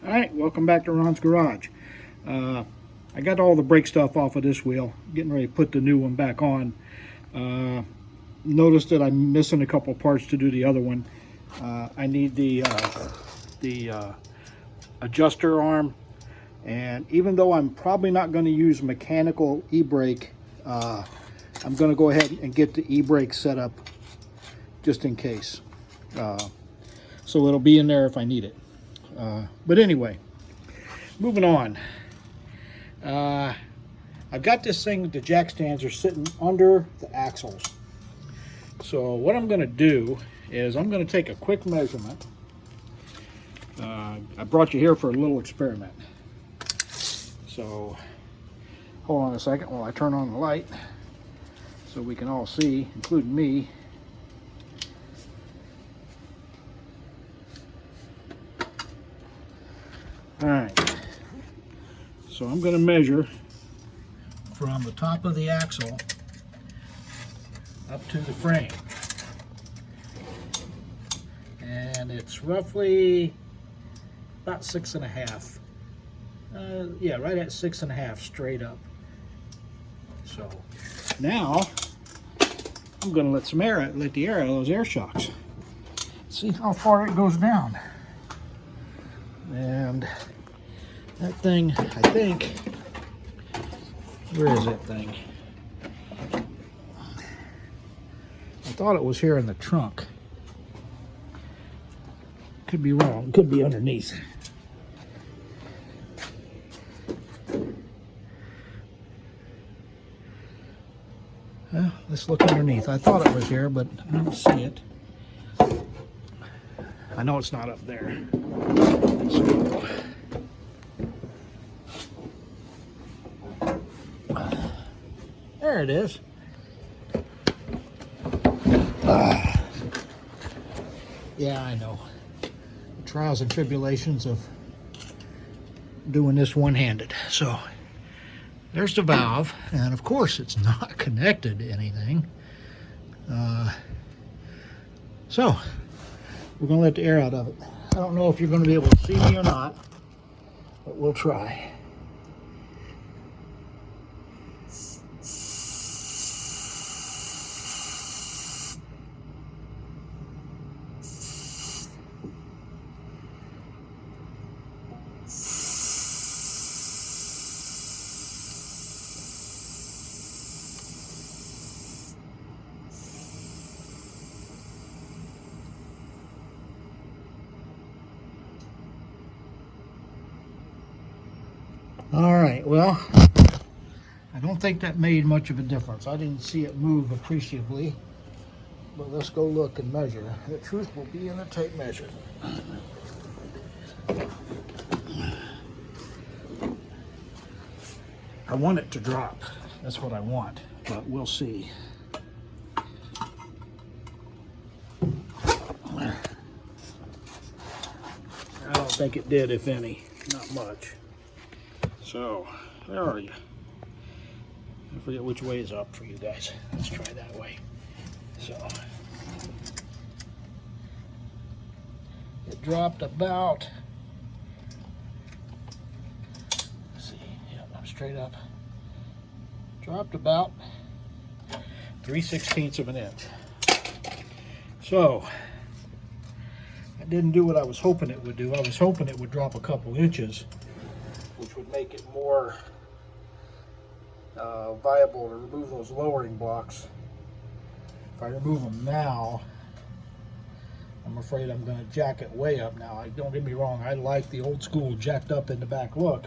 Alright, welcome back to Ron's Garage. I got all the brake stuff off of this wheel, getting ready to put the new one back on. Noticed that I'm missing a couple parts to do the other one. I need the adjuster arm, and even though I'm probably not going to use mechanical e-brake, I'm going to go ahead and get the e-brake set up just in case. So it'll be in there if I need it. But anyway, moving on. I've got this thing, the jack stands are sitting under the axles. So what I'm going to do is I'm going to take a quick measurement. I brought you here for a little experiment. So hold on a second while I turn on the light so we can all see, including me. Alright, so I'm going to measure from the top of the axle up to the frame, and it's roughly about 6.5. Yeah, right at 6.5 straight up. So now I'm going to let the air out of those air shocks. See how far it goes down. And that thing, I think, where is that thing? I thought it was here in the trunk. Could be wrong, could be underneath. Well, let's look underneath. I thought it was here, but I don't see it. I know it's not up there. So, there it is. Yeah, I know. The trials and tribulations of doing this one-handed. So there's the valve, and of course it's not connected to anything. So we're going to let the air out of it. I don't know if you're going to be able to see me or not, but we'll try. All right, well, I don't think that made much of a difference. I didn't see it move appreciably, but let's go look and measure. The truth will be in the tape measure. I want it to drop. That's what I want, but we'll see. I don't think it did, if any, not much. So, where are you? I forget which way is up for you guys. Let's try that way. So, it dropped about, let's see, yep, I'm straight up. Dropped about 3/16 of an inch. So, I didn't do what I was hoping it would do. I was hoping it would drop a couple inches, which would make it more viable to remove those lowering blocks. If I remove them now, I'm afraid I'm going to jack it way up now. Don't get me wrong, I like the old school jacked up in the back look,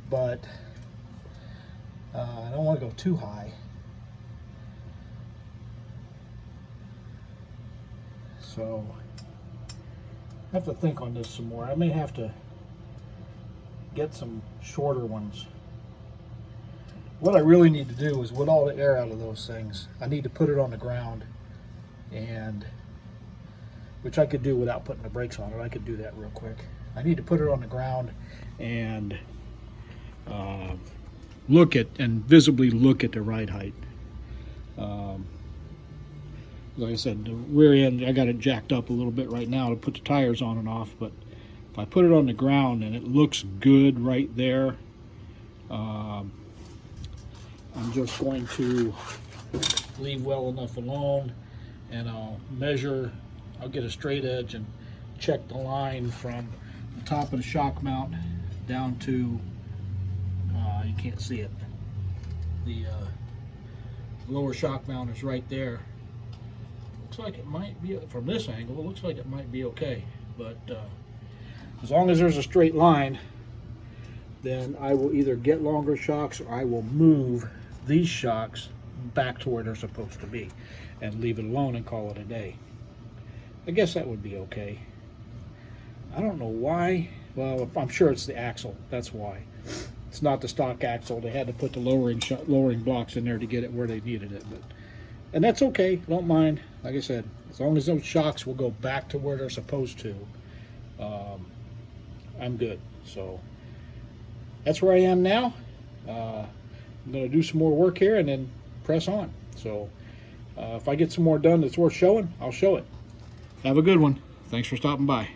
but I don't want to go too high. So I have to think on this some more. I may have to get some shorter ones. What I really need to do is, with all the air out of those things, I need to put it on the ground, and which I could do without putting the brakes on it. I could do that real quick. I need to put it on the ground and visibly look at the ride height. Like I said, the rear end, I got it jacked up a little bit right now to put the tires on and off, but if I put it on the ground and it looks good right there, I'm just going to leave well enough alone, and I'll measure. I'll get a straight edge and check the line from the top of the shock mount down to, you can't see it, the lower shock mount is right there. Looks like it might be, from this angle, it looks like it might be okay, but as long as there's a straight line, then I will either get longer shocks or I will move these shocks back to where they're supposed to be and leave it alone and call it a day. I guess that would be okay. I don't know why. Well, I'm sure it's the axle. That's why. It's not the stock axle. They had to put the lowering blocks in there to get it where they needed it. And that's okay. I don't mind. Like I said, as long as those shocks will go back to where they're supposed to, I'm good. So that's where I am now. I'm going to do some more work here and then press on. So if I get some more done that's worth showing, I'll show it. Have a good one. Thanks for stopping by.